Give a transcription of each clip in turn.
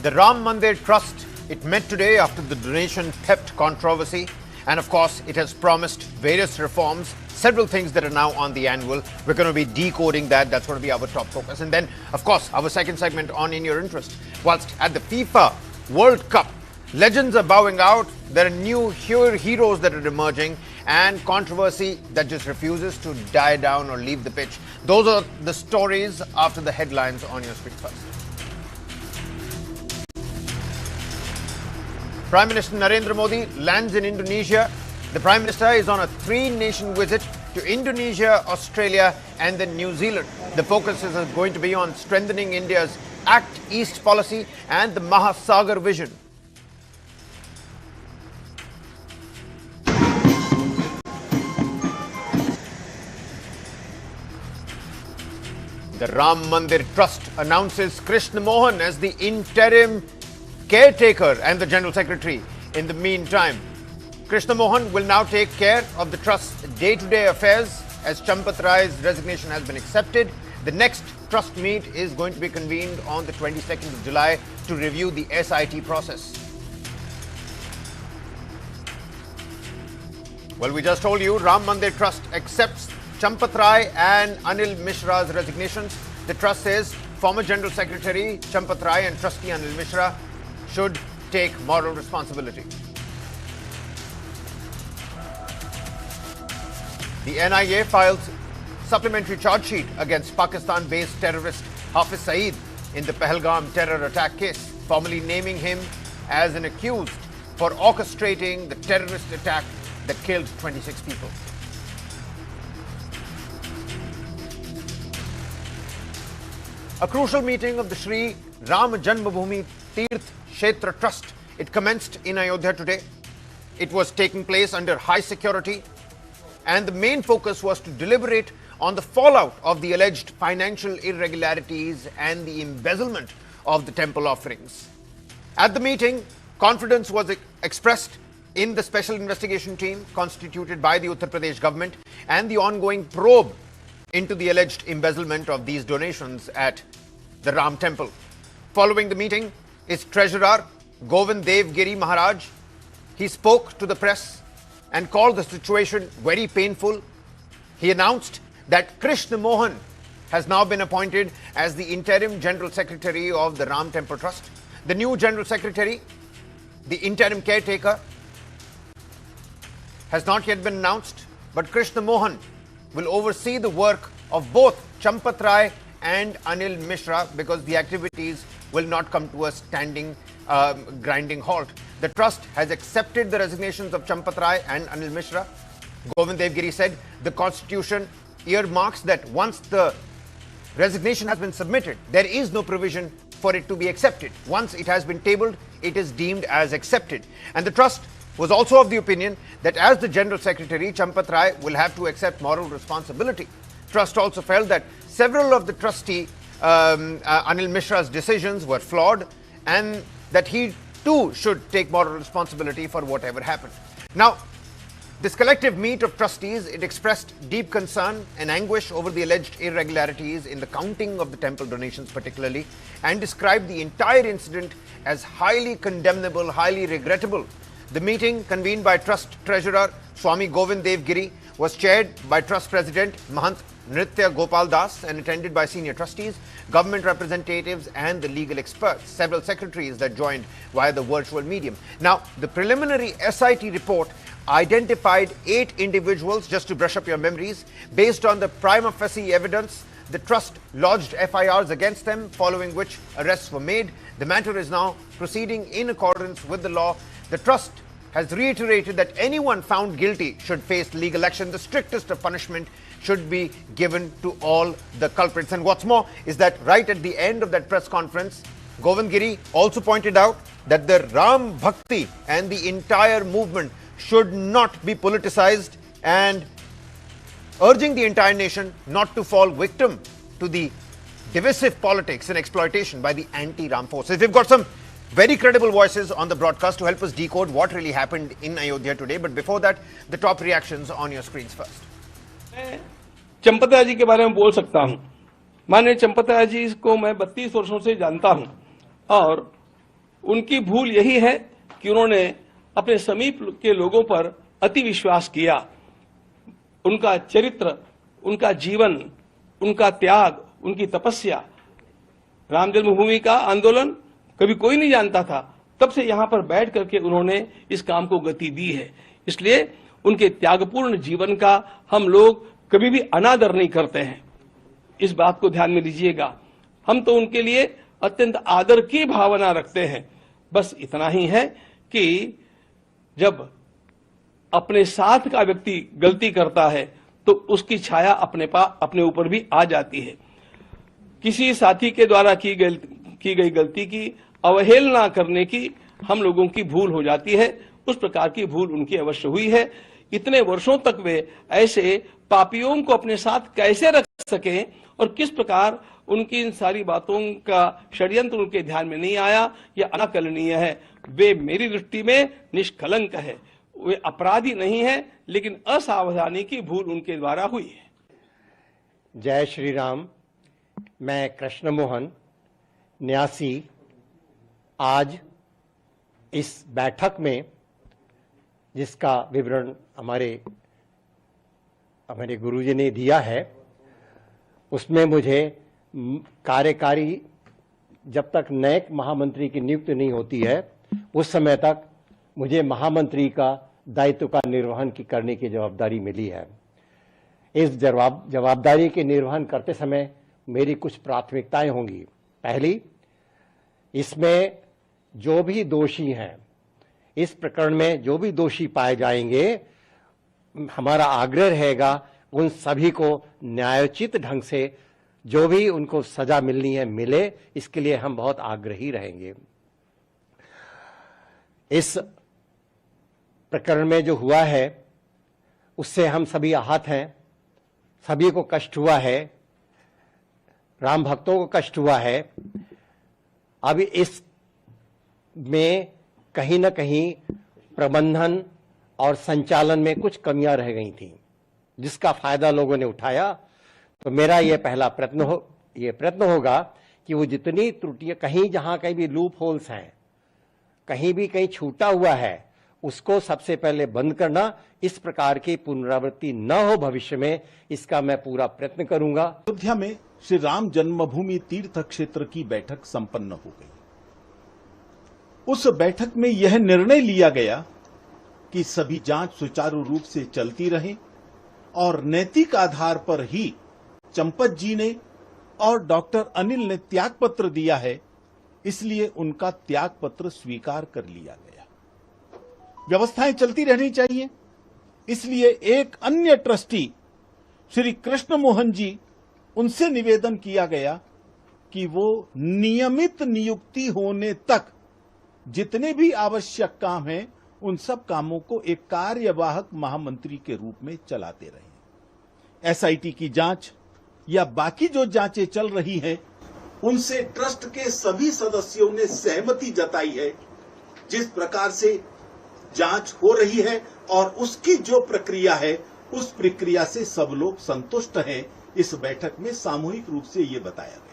The Ram Mandir Trust, it met today after the donation theft controversy. And of course, it has promised various reforms, several things that are now on the annual. We're going to be decoding that. That's going to be our top focus. And then, of course, our second segment on In Your Interest. Whilst at the FIFA World Cup, legends are bowing out. There are new heroes that are emerging and controversy that just refuses to die down or leave the pitch. Those are the stories after the headlines on your screen first. Prime Minister Narendra Modi lands in Indonesia. The Prime Minister is on a 3-nation visit to Indonesia, Australia and then New Zealand. The focus is going to be on strengthening India's Act East policy and the Mahasagar vision. The Ram Mandir Trust announces Krishna Mohan as the interim caretaker and the General Secretary. In the meantime, Krishna Mohan will now take care of the Trust's day-to-day affairs as Champat Rai's resignation has been accepted. The next Trust meet is going to be convened on the 22nd of July to review the SIT process. Well, we just told you Ram Mandir Trust accepts Champat Rai and Anil Mishra's resignations. The Trust says former General Secretary Champat Rai and Trustee Anil Mishra should take moral responsibility. The NIA files supplementary charge sheet against Pakistan-based terrorist Hafiz Saeed in the Pahalgam terror attack case, formally naming him as an accused for orchestrating the terrorist attack that killed 26 people. A crucial meeting of the Sri Ram Janmabhoomi Tirth Kshetra Trust. It commenced in Ayodhya today. It was taking place under high security, and the main focus was to deliberate on the fallout of the alleged financial irregularities and the embezzlement of the temple offerings. At the meeting, confidence was expressed in the special investigation team constituted by the Uttar Pradesh government and the ongoing probe into the alleged embezzlement of these donations at the Ram temple. Following the meeting, his treasurer, Govind Dev Giri Maharaj, he spoke to the press and called the situation very painful. He announced that Krishna Mohan has now been appointed as the interim General Secretary of the Ram Temple Trust. The new General Secretary, the interim caretaker, has not yet been announced, but Krishna Mohan will oversee the work of both Champat Rai and Anil Mishra because the activities will not come to a standing, grinding halt. The trust has accepted the resignations of Champat Rai and Anil Mishra. Govind Dev Giri said the constitution earmarks that once the resignation has been submitted, there is no provision for it to be accepted. Once it has been tabled, it is deemed as accepted. And the trust was also of the opinion that as the General Secretary, Champat Rai will have to accept moral responsibility. Trust also felt that several of the trustee Anil Mishra's decisions were flawed and that he too should take moral responsibility for whatever happened. Now, this collective meet of trustees, it expressed deep concern and anguish over the alleged irregularities in the counting of the temple donations particularly, and described the entire incident as highly condemnable, highly regrettable. The meeting, convened by Trust Treasurer Swami Govind Dev Giri, was chaired by Trust President Mahant Nritya Gopal Das and attended by senior trustees, government representatives and the legal experts, several secretaries that joined via the virtual medium. Now, the preliminary SIT report identified 8 individuals, just to brush up your memories. Based on the prima facie evidence, the trust lodged FIRs against them, following which arrests were made. The matter is now proceeding in accordance with the law. The trust has reiterated that anyone found guilty should face legal action. The strictest of punishment should be given to all the culprits. And what's more is that right at the end of that press conference, Govind Giri also pointed out that the Ram Bhakti and the entire movement should not be politicized, and urging the entire nation not to fall victim to the divisive politics and exploitation by the anti-Ram forces. We've got some very credible voices on the broadcast to help us decode what really happened in Ayodhya today. But before that, the top reactions on your screens first. Champat Rai ji के बारे में बोल सकता हूं। माननीय चंपत राय जी को मैं 32 वर्षों से जानता हूं और उनकी भूल यही है कि उन्होंने अपने समीप के लोगों पर अति विश्वास किया। उनका चरित्र, उनका जीवन, उनका त्याग, उनकी तपस्या, राम जन्मभूमि का आंदोलन कभी कोई नहीं जानता था, तब से यहां पर बैठ करके उन्होंने इस काम को गति दी है। इसलिए उनके त्यागपूर्ण जीवन का हम लोग कभी भी अनादर नहीं करते हैं, इस बात को ध्यान में लीजिएगा। हम तो उनके लिए अत्यंत आदर की भावना रखते हैं। बस इतना ही है कि जब अपने साथ का व्यक्ति गलती करता है तो उसकी छाया अपने ऊपर भी आ जाती है। किसी साथी के द्वारा की गई गलती की अवहेलना करने की हम लोगों की भूल हो जाती है। उस प्रकार की भूल उनकी अवश्य हुई है। इतने वर्षों तक वे ऐसे पापियों को अपने साथ कैसे रख सके और किस प्रकार उनकी इन सारी बातों का षड्यंत्र उनके ध्यान में नहीं आया, यह अनाकलनीय है। वे मेरी दृष्टि में निष्कलंक है, वे अपराधी नहीं है, लेकिन असावधानी की भूल उनके द्वारा हुई है। जय श्री राम। मैं कृष्ण मोहन न्यासी आज इस बैठक में, जिसका विवरण हमारे गुरुजी ने दिया है, उसमें मुझे कार्यकारी जब तक नए महामंत्री की नियुक्ति नहीं होती है उस समय तक मुझे महामंत्री का दायित्व का निर्वहन करने की जवाबदारी मिली है। इस जवाबदारी के निर्वहन करते समय मेरी कुछ प्राथमिकताएं होंगी। पहली, इसमें जो भी दोषी हैं, इस प्रकरण में जो भी दोषी पाए जाएंगे, हमारा आग्रह रहेगा उन सभी को न्यायोचित ढंग से जो भी उनको सजा मिलनी है मिले, इसके लिए हम बहुत आग्रही रहेंगे। इस प्रकरण में जो हुआ है उससे हम सभी आहत हैं, सभी को कष्ट हुआ है, राम भक्तों को कष्ट हुआ है। अब इस में कहीं ना कहीं प्रबंधन और संचालन में कुछ कमियां रह गई थी, जिसका फायदा लोगों ने उठाया। तो मेरा यह पहला प्रयत्न होगा कि वो जितनी त्रुटियां, जहां कहीं भी लूप होल्स हैं, कहीं छूटा हुआ है, उसको सबसे पहले बंद करना। इस प्रकार की पुनरावृत्ति न हो भविष्य में, इसका मैं पूरा प्रयत्न करूंगा। अयोध्या में श्री राम जन्मभूमि तीर्थ क्षेत्र की बैठक संपन्न हो गई। उस बैठक में यह निर्णय लिया गया कि सभी जांच सुचारू रूप से चलती रहे और नैतिक आधार पर ही चंपत जी ने और डॉक्टर अनिल ने त्याग पत्र दिया है, इसलिए उनका त्याग पत्र स्वीकार कर लिया गया। व्यवस्थाएं चलती रहनी चाहिए, इसलिए एक अन्य ट्रस्टी श्री कृष्ण मोहन जी, उनसे निवेदन किया गया कि वो नियमित नियुक्ति होने तक जितने भी आवश्यक काम हैं, उन सब कामों को एक कार्यवाहक महामंत्री के रूप में चलाते रहें। एसआईटी की जांच या बाकी जो जांचें चल रही हैं, उनसे ट्रस्ट के सभी सदस्यों ने सहमति जताई है। जिस प्रकार से जांच हो रही है और उसकी जो प्रक्रिया है, उस प्रक्रिया से सब लोग संतुष्ट हैं। इस बैठक में सामूहिक रूप से ये बताया गया।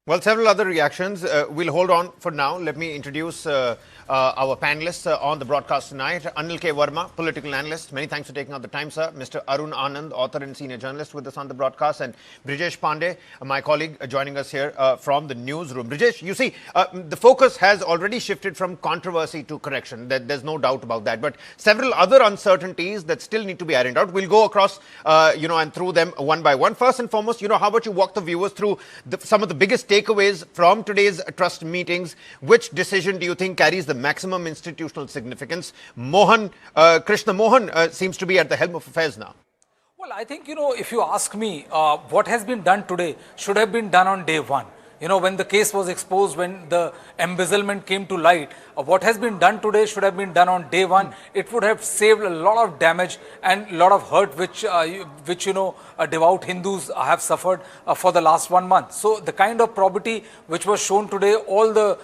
Well, several other reactions. We'll hold on for now. Let me introduce our panelists on the broadcast tonight. Anil K. Verma, political analyst. Many thanks for taking out the time, sir. Mr. Arun Anand, author and senior journalist with us on the broadcast. And Brijesh Pandey, my colleague, joining us here from the newsroom. Brijesh, you see, the focus has already shifted from controversy to correction. There's no doubt about that. But several other uncertainties that still need to be ironed out. We'll go across, and through them one by one. First and foremost, how about you walk the viewers through some of the biggest takeaways from today's trust meetings? Which decision do you think carries the maximum institutional significance? Krishna Mohan seems to be at the helm of affairs now. Well, I think, if you ask me, what has been done today should have been done on day one. When the case was exposed, when the embezzlement came to light, what has been done today should have been done on day one. It would have saved a lot of damage and a lot of hurt which devout Hindus have suffered for the last 1 month. So the kind of probity which was shown today, all the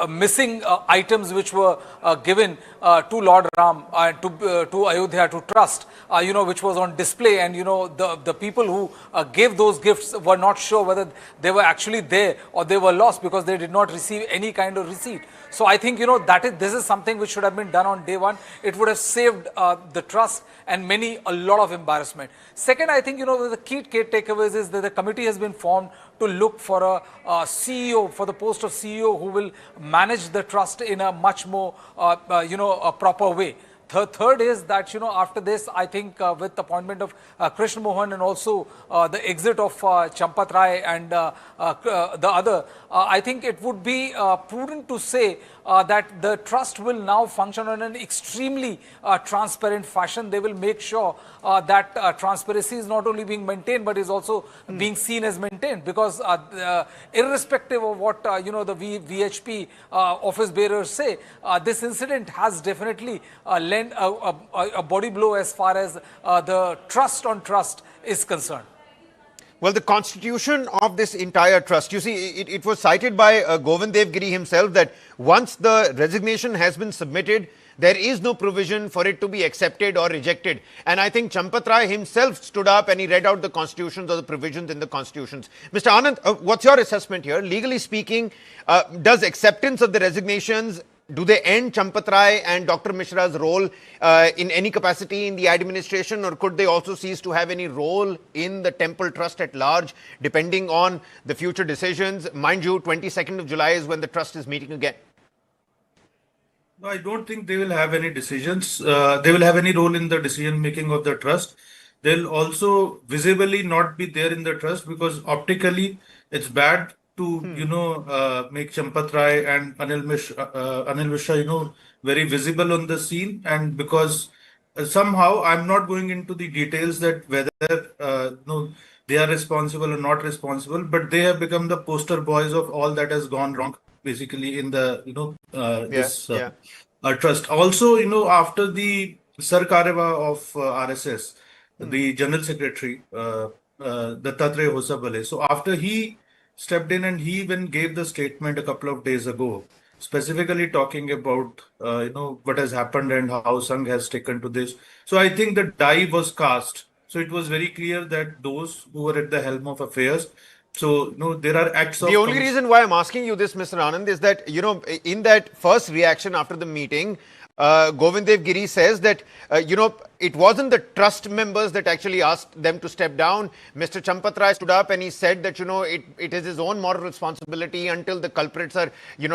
missing items which were given to Lord Ram, to Ayodhya, to trust, which was on display, and the people who gave those gifts were not sure whether they were actually there there or they were lost because they did not receive any kind of receipt. So I think, this is something which should have been done on day one. It would have saved the trust and a lot of embarrassment. Second, I think, the key takeaways is that the committee has been formed to look for a CEO, for the post of CEO who will manage the trust in a much more, a proper way. Third is that, after this, I think with the appointment of Krishna Mohan and also the exit of Champat Rai and the other, I think it would be prudent to say that the trust will now function in an extremely transparent fashion. They will make sure that transparency is not only being maintained, but is also being seen as maintained, because irrespective of what, the VHP office bearers say, this incident has definitely lent a body blow as far as the trust on trust is concerned. Well, the constitution of this entire trust, you see, it was cited by Govind Devgiri himself that once the resignation has been submitted, there is no provision for it to be accepted or rejected. And I think Champat Rai himself stood up and he read out the constitutions or the provisions in the constitutions. Mr. Anand, what's your assessment here? Legally speaking, does acceptance of the resignations, do they end Champat Rai and Dr. Mishra's role in any capacity in the administration, or could they also cease to have any role in the temple trust at large, depending on the future decisions? Mind you, 22nd of July is when the trust is meeting again. No, I don't think they will have any decisions. They will have any role in the decision making of the trust. They'll also visibly not be there in the trust because optically it's bad to make Champat Rai and Anil Mishra very visible on the scene, and because somehow I'm not going into the details that whether they are responsible or not responsible, but they have become the poster boys of all that has gone wrong basically in the trust. Also, after the Sar Kareva of RSS, the General Secretary Dattatreya Hosabale, so after he stepped in and he even gave the statement a couple of days ago, specifically talking about what has happened and how Sangh has taken to this. So I think the die was cast. So it was very clear that those who were at the helm of affairs. So there are acts of. The only reason why I'm asking you this, Mr. Anand, is that in that first reaction after the meeting, Govind Devgiri says that it wasn't the trust members that actually asked them to step down. Mr. Champat Rai stood up and he said that it is his own moral responsibility until the culprits are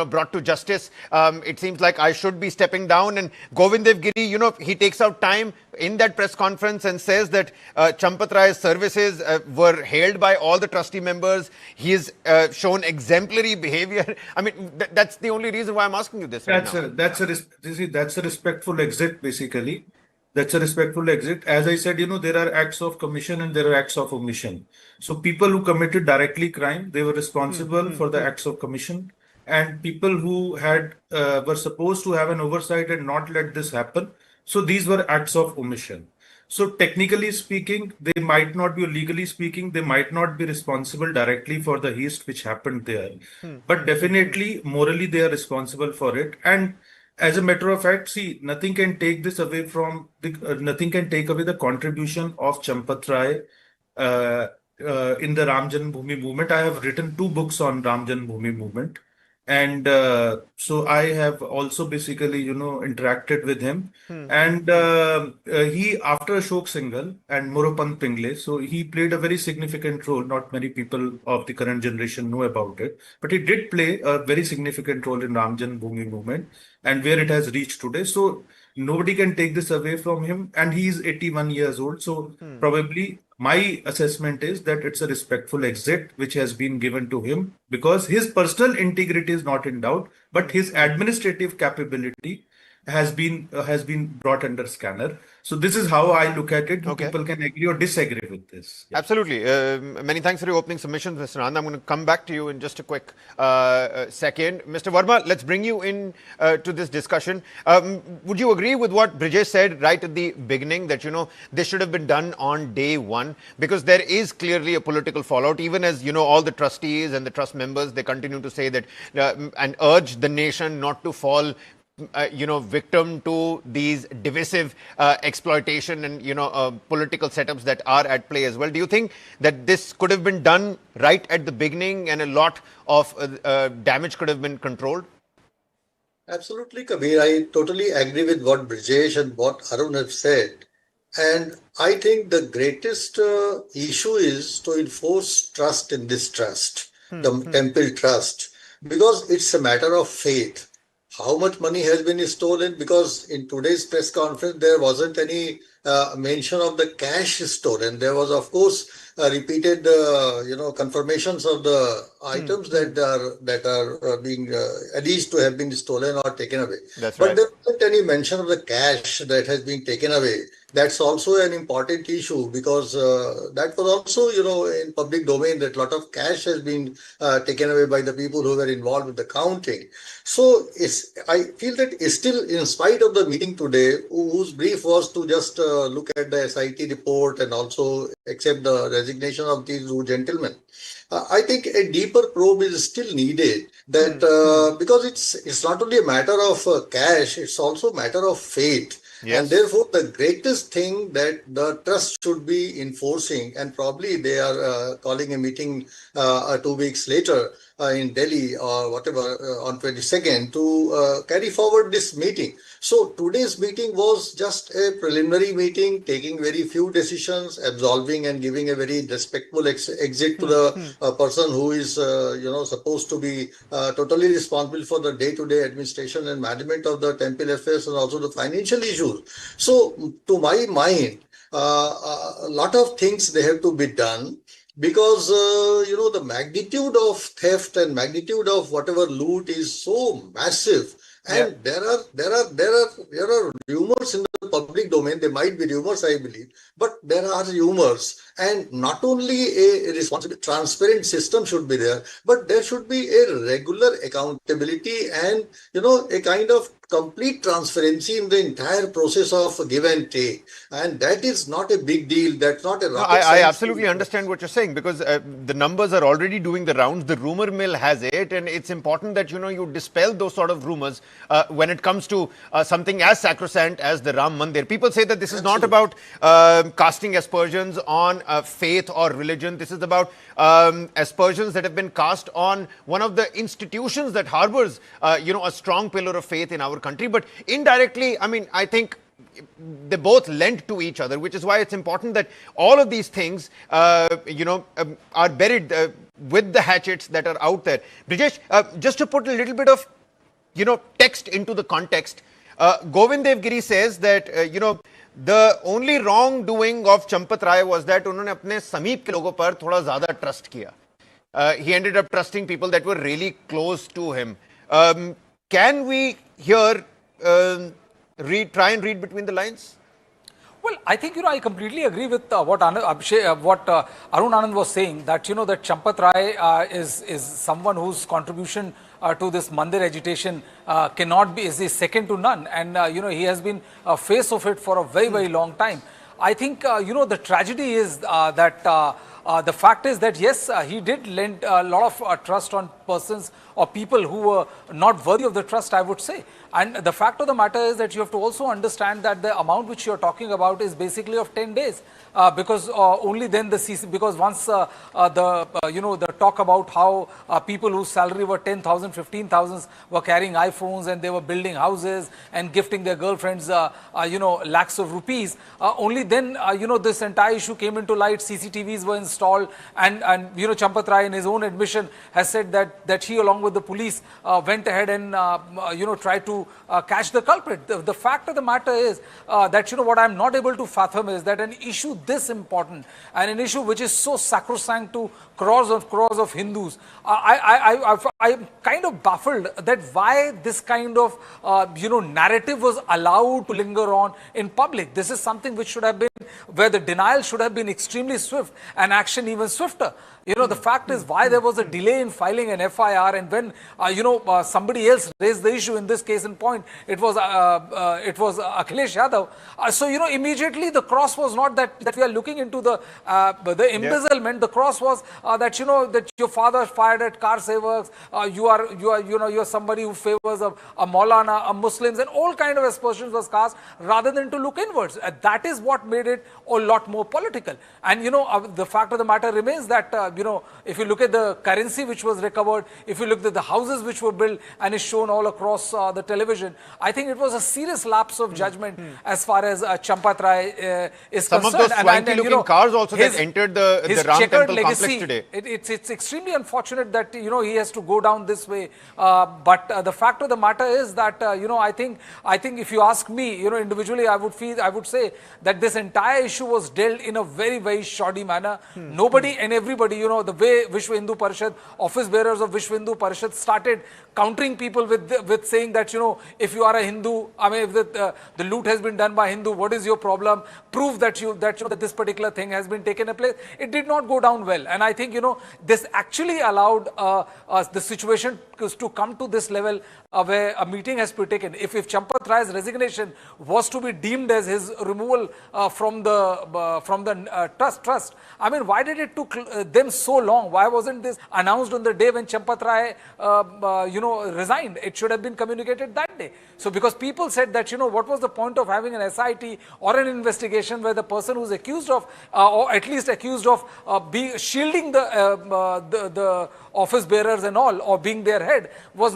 brought to justice. It seems like I should be stepping down. And Govind Devgiri, he takes out time in that press conference and says that Champat Rai's services were hailed by all the trustee members. He has shown exemplary behavior. I mean, that's the only reason why I'm asking you this. That's a respectful exit, basically. That's a respectful exit. As I said, there are acts of commission and there are acts of omission. So people who committed directly crime, they were responsible for the acts of commission, and people who were supposed to have an oversight and not let this happen. So these were acts of omission. So technically speaking, they might not be, legally speaking, they might not be responsible directly for the heist which happened there. But definitely, morally, they are responsible for it. And as a matter of fact, see, nothing can take this away from nothing can take away the contribution of Champat Rai in the Ram Janmabhoomi movement. I have written 2 books on Ram Janmabhoomi movement, and so I have also basically interacted with him. And he, after Ashok Singhal and Moropant Pingle, so he played a very significant role. Not many people of the current generation know about it, but he did play a very significant role in Ram Janmabhoomi movement and where it has reached today. So nobody can take this away from him, and he is 81 years old. So probably my assessment is that it's a respectful exit which has been given to him, because his personal integrity is not in doubt, but his administrative capability has been brought under scanner. So this is how I look at it. Okay. People can agree or disagree with this. Yeah. Absolutely. Many thanks for your opening submissions, Mr. Anand. I'm going to come back to you in just a quick second. Mr. Verma, let's bring you in to this discussion. Would you agree with what Brijesh said right at the beginning, that, this should have been done on day one? Because there is clearly a political fallout, even as, all the trustees and the trust members, they continue to say that and urge the nation not to fall victim to these divisive exploitation and, political setups that are at play as well. Do you think that this could have been done right at the beginning and a lot of damage could have been controlled? Absolutely, Kabir. I totally agree with what Brijesh and what Arun have said. And I think the greatest issue is to enforce trust in this trust, the temple trust, because it's a matter of faith. How much money has been stolen? Because in today's press conference, there wasn't any mention of the cash stolen. There was, of course, repeated, confirmations of the items that are being alleged to have been stolen or taken away. That's but right. there wasn't any mention of the cash that has been taken away. That's also an important issue because that was also, in public domain that a lot of cash has been taken away by the people who were involved with the counting. So I feel that still, in spite of the meeting today, whose brief was to just look at the SIT report and also accept the resignation of these two gentlemen, I think a deeper probe is still needed. That because it's not only a matter of cash, it's also a matter of faith. Yes. And therefore, the greatest thing that the trust should be enforcing, and probably they are calling a meeting 2 weeks later in Delhi or whatever on 22nd to carry forward this meeting. So today's meeting was just a preliminary meeting, taking very few decisions, absolving and giving a very respectful exit to the person who is, supposed to be totally responsible for the day-to-day administration and management of the temple affairs and also the financial issues. So to my mind, a lot of things they have to be done. Because the magnitude of theft and magnitude of whatever loot is so massive, and there are rumors in the public domain. There might be rumors, I believe, but there are rumors, and not only a responsible, transparent system should be there, but there should be a regular accountability and a kind of complete transparency in the entire process of give and take. And that is not a big deal. That's not a rocket I science absolutely thing. understand what you're saying because the numbers are already doing the rounds. The rumor mill has it, and it's important that you dispel those sort of rumors when it comes to something as sacrosanct as the Ram Mandir. People say that this is not about casting aspersions on faith or religion. This is about aspersions that have been cast on one of the institutions that harbors a strong pillar of faith in our country. But indirectly, I think they both lend to each other, which is why it's important that all of these things, are buried with the hatchets that are out there. Brijesh, just to put a little bit of, text into the context, Govind Devgiri says that, the only wrongdoing of Champat Rai was that उन्होंने अपने समीप के लोगों पर थोड़ा ज़्यादा trust किया. He ended up trusting people that were really close to him. Can we here try and read between the lines? Well, I think, I completely agree with what Arun Anand was saying, that, that Champat Rai is someone whose contribution to this Mandir agitation is second to none. And, he has been a face of it for a very, very long time. I think, the tragedy is that the fact is that, yes, he did lend a lot of trust on persons or people who were not worthy of the trust, I would say. And the fact of the matter is that you have to also understand that the amount which you are talking about is basically of 10 days. Because only then because once the talk about how people whose salary were 10,000, 15,000 were carrying iPhones and they were building houses and gifting their girlfriends, lakhs of rupees. Only then, this entire issue came into light. CCTVs were installed, and Champat Rai, in his own admission, has said that he, along with the police, went ahead and tried to catch the culprit. The fact of the matter is that what I'm not able to fathom is that an issue this important and an issue which is so sacrosanct to crores of Hindus, I'm kind of baffled that why this kind of narrative was allowed to linger on in public. This is something which should have been, where the denial should have been extremely swift and action even swifter. the fact is why there was a delay in filing an FIR, and when somebody else raised the issue. In this case in point, it was Akhilesh Yadav. So immediately the cross was not that we are looking into the embezzlement. The cross was that that your father fired at car savers. You are somebody who favors a Maulana, a Muslims, and all kind of aspersions was cast rather than to look inwards. That is what made it a lot more political. And the fact of the matter remains that if you look at the currency which was recovered, if you look at the houses which were built and is shown all across the television, I think it was a serious lapse of judgment as far as Champat Rai is Some concerned. of those swanky-looking cars also that entered the Ram Temple complex today. It's extremely unfortunate that he has to go down this way. But the fact of the matter is that I think if you ask me, individually, I would say that this entire issue was dealt in a very, very shoddy manner. Nobody and everybody, the way Vishwa Hindu Parishad, office bearers of Vishwa Hindu Parishad started countering people with saying that, if you are a Hindu, I mean, if the loot has been done by Hindu, what is your problem? Prove that that this particular thing has been taken place. It did not go down well. And I think, this actually allowed the situation to come to this level where a meeting has to be taken. If Champat Rai's resignation was to be deemed as his removal from the trust, I mean, why did it took them so long? Why wasn't this announced on the day when Champat Rai, resigned? It should have been communicated that day. So because people said that, what was the point of having an SIT or an investigation where the person who's accused of, or at least accused of shielding the office bearers and all, or being their head, was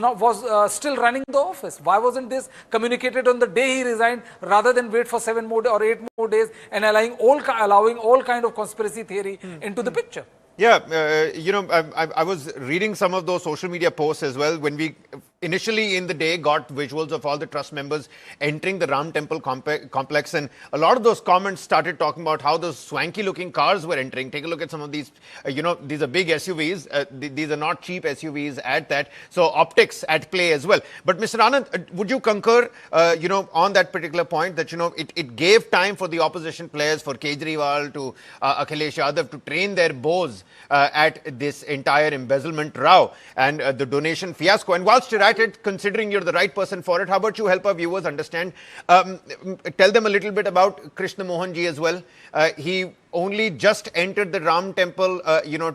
still running the office? Why wasn't this communicated on the day he resigned rather than wait for 7 more or 8 more days and allowing all kind of conspiracy theory into the picture? Yeah, I was reading some of those social media posts as well when we initially in the day got visuals of all the trust members entering the Ram Temple complex, and a lot of those comments started talking about how those swanky looking cars were entering. Take a look at some of these, these are big SUVs. These are not cheap SUVs at that. So optics at play as well. But Mr. Anand, would you concur, on that particular point that, it gave time for the opposition players, for Kejriwal to Akhilesh Yadav to train their bows at this entire embezzlement row and the donation fiasco? And whilst you're at it, considering you're the right person for it, how about you help our viewers understand, tell them a little bit about Krishna Mohan ji as well. He only just entered the Ram Temple,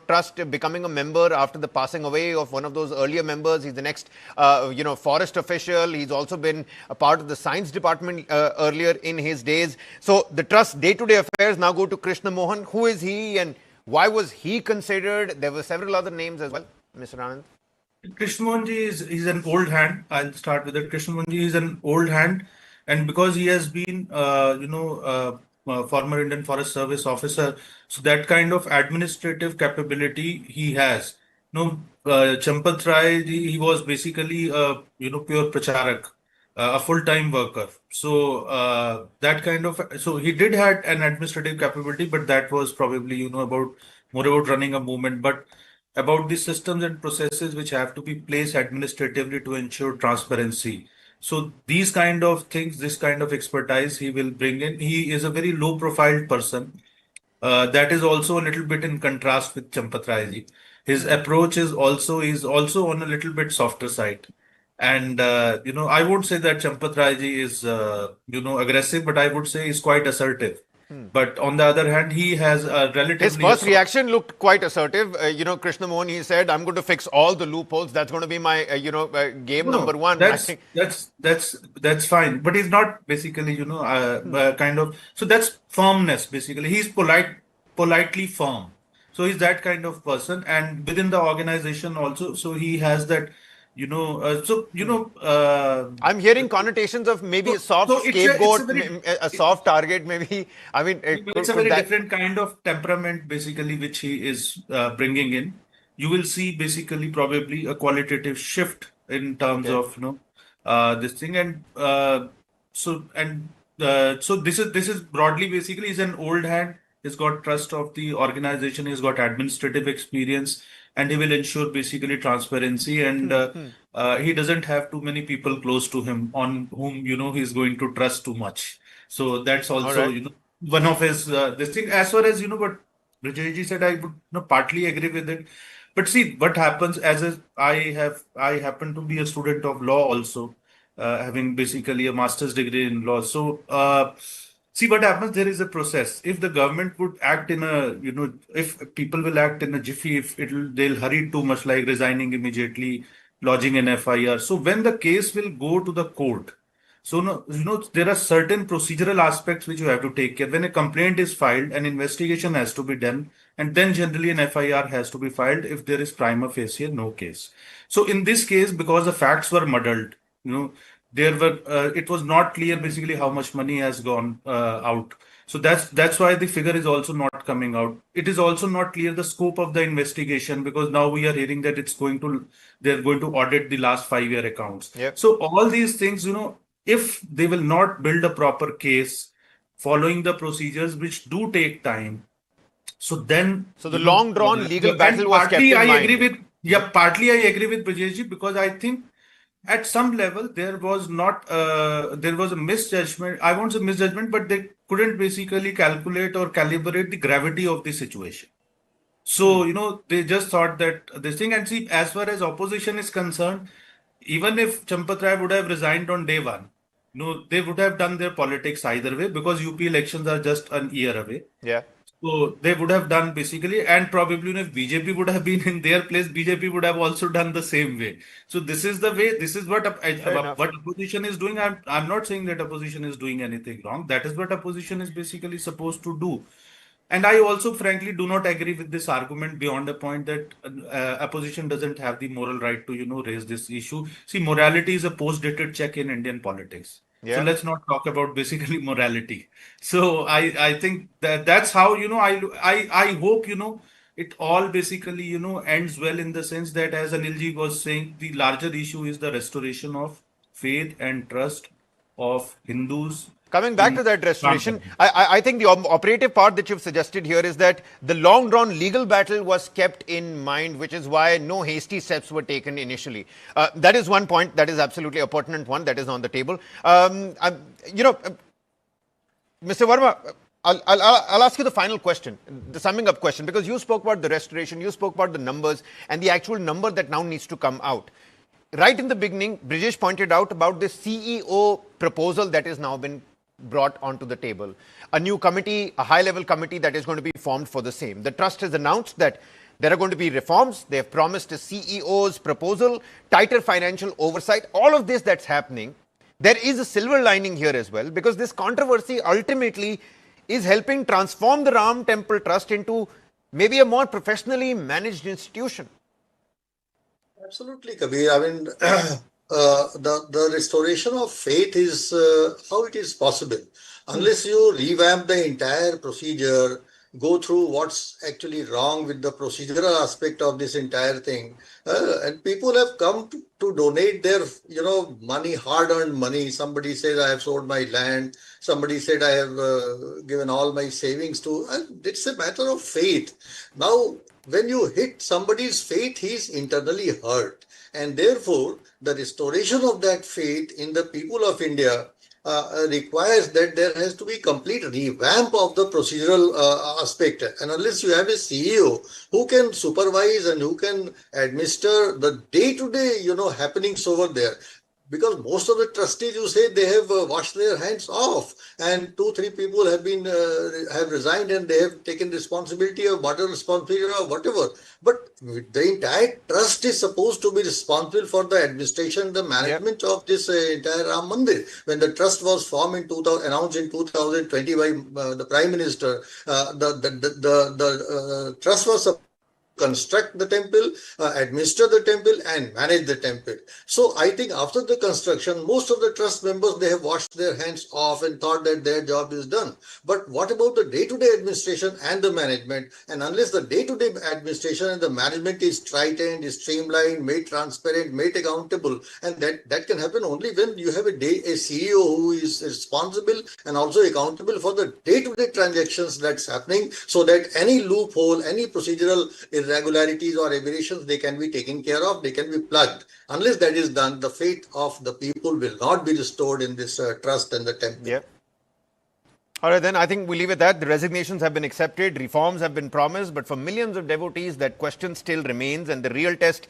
trust, becoming a member after the passing away of one of those earlier members. He's the next, forest official. He's also been a part of the science department earlier in his days. So the trust day-to-day affairs now go to Krishna Mohan. Who is he and why was he considered? There were several other names as well, Mr. Anand. Krishna Mohan ji is an old hand. I'll start with it. Krishna Mohan ji is an old hand, and because he has been, former Indian Forest Service officer, so that kind of administrative capability he has. Champat Rai ji, he was basically a pure pracharak, a full-time worker. So so he did have an administrative capability, but that was probably more about running a movement, but about the systems and processes which have to be placed administratively to ensure transparency. So these kind of things, this kind of expertise he will bring in. He is a very low-profile person. That is also a little bit in contrast with Champat Rai ji. His approach is also on a little bit softer side. And, I won't say that Champat Rai ji is, aggressive, but I would say he's quite assertive. But on the other hand, he has a relatively... His first reaction looked quite assertive. Krishna Mohan, he said, I'm going to fix all the loopholes. That's going to be my, game number one. That's fine. But he's not basically, kind of... So that's firmness, basically. He's politely firm. So he's that kind of person. And within the organization also, so he has that... I'm hearing connotations of maybe a soft scapegoat, a soft target, maybe. I mean, it's a very different kind of temperament, basically, which he is bringing in. You will see basically probably a qualitative shift in terms of this thing, and so this is broadly basically he's an old hand. He's got trust of the organization. He's got administrative experience. And he will ensure basically transparency, and he doesn't have too many people close to him on whom he's going to trust too much. So that's also one of his this thing. As far as but Brijesh said, I would partly agree with it. But see, what happens I happen to be a student of law also, having basically a master's degree in law. So, see what happens. There is a process. If the government would act in a, if people will act in a jiffy, if they'll hurry too much, like resigning immediately, lodging an FIR. So when the case will go to the court, so no, there are certain procedural aspects which you have to take care. When a complaint is filed, an investigation has to be done, and then generally an FIR has to be filed if there is prima facie no case. So in this case, because the facts were muddled, there were it was not clear basically how much money has gone out. So that's why the figure is also not coming out. It is also not clear the scope of the investigation, because now we are hearing that they're going to audit the last 5-year accounts. Yep. So all these things, if they will not build a proper case following the procedures which do take time, so then So the long drawn legal battle was kept in mind. Partly I agree with Brijesh, because I think at some level there was a misjudgment. I won't say misjudgment, but they couldn't basically calculate or calibrate the gravity of the situation. So, they just thought that this thing. And see, as far as opposition is concerned, even if Champat Rai would have resigned on day one, they would have done their politics either way, because UP elections are just an year away. Yeah. So they would have done basically, and probably if BJP would have been in their place, BJP would have also done the same way. So this is the way. This is what opposition is doing. I'm not saying that opposition is doing anything wrong. That is what opposition is basically supposed to do. And I also, frankly, do not agree with this argument beyond a point that opposition doesn't have the moral right to, raise this issue. See, morality is a post-dated check in Indian politics. Yeah. So let's not talk about basically morality. So I think that's how, I hope, it all basically, ends well, in the sense that, as Anilji was saying, the larger issue is the restoration of faith and trust of Hindus. Coming back to that restoration, I think the operative part that you've suggested here is that the long drawn legal battle was kept in mind, which is why no hasty steps were taken initially. That is one point that is absolutely a pertinent one that is on the table. Mr. Verma, I'll ask you the final question, the summing up question, because you spoke about the restoration, you spoke about the numbers and the actual number that now needs to come out. Right in the beginning, Brijesh pointed out about the CEO proposal that has now been brought onto the table. A new committee, a high-level committee that is going to be formed for the same. The trust has announced that there are going to be reforms. They have promised a CEO's proposal, tighter financial oversight. All of this that's happening, there is a silver lining here as well, because this controversy ultimately is helping transform the Ram Temple Trust into maybe a more professionally managed institution. Absolutely, Kabir. I mean, the restoration of faith is how it is possible. Unless you revamp the entire procedure, go through what's actually wrong with the procedural aspect of this entire thing. And people have come to donate their, money, hard-earned money. Somebody said, I have sold my land. Somebody said, I have given all my savings to. And it's a matter of faith. Now, when you hit somebody's faith, he's internally hurt. And therefore, the restoration of that faith in the people of India requires that there has to be complete revamp of the procedural aspect. And unless you have a CEO who can supervise and who can administer the day-to-day, happenings over there, because most of the trustees, you say, they have washed their hands off, and 2-3 people have been have resigned, and they have taken responsibility of whatever. But the entire trust is supposed to be responsible for the administration, the management of this entire Ram Mandir. When the trust was formed announced in 2020 by the Prime Minister, the trust was supposed construct the temple, administer the temple, and manage the temple. So I think after the construction, most of the trust members, they have washed their hands off and thought that their job is done. But what about the day-to-day administration and the management? And unless the day-to-day administration and the management is tightened, is streamlined, made transparent, made accountable, and that can happen only when you have a CEO who is responsible and also accountable for the day-to-day transactions that's happening, so that any loophole, any procedural irregularities or aberrations, they can be taken care of, they can be plugged. Unless that is done, the faith of the people will not be restored in this trust and the temple. Yeah. All right, then I think we leave it at that. The resignations have been accepted, reforms have been promised, but for millions of devotees, that question still remains. And the real test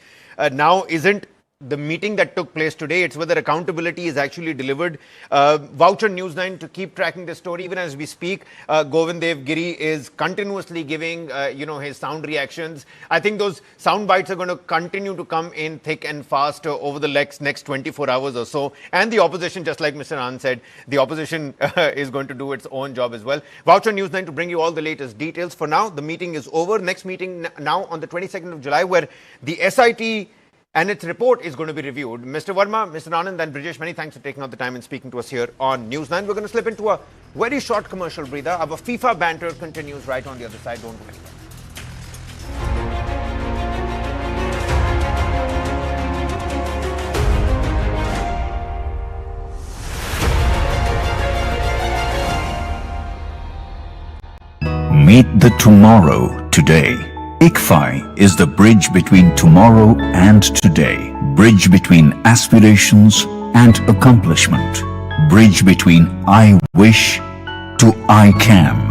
now isn't the meeting that took place today, it's whether accountability is actually delivered. Voucher News9 to keep tracking the story. Even as we speak, Govind Dev Giri is continuously giving, his sound reactions. I think those sound bites are going to continue to come in thick and fast over the next 24 hours or so. And the opposition, just like Mr. Anand said, the opposition is going to do its own job as well. Voucher News9 to bring you all the latest details. For now, the meeting is over. Next meeting now on the 22nd of July, where the SIT and its report is going to be reviewed. Mr. Verma, Mr. Anand and Brijesh, many thanks for taking out the time and speaking to us here on News9. We're going to slip into a very short commercial breather. Our FIFA banter continues right on the other side. Don't go anywhere. Meet the tomorrow today. ICFI is the bridge between tomorrow and today. Bridge between aspirations and accomplishment. Bridge between I wish to I can.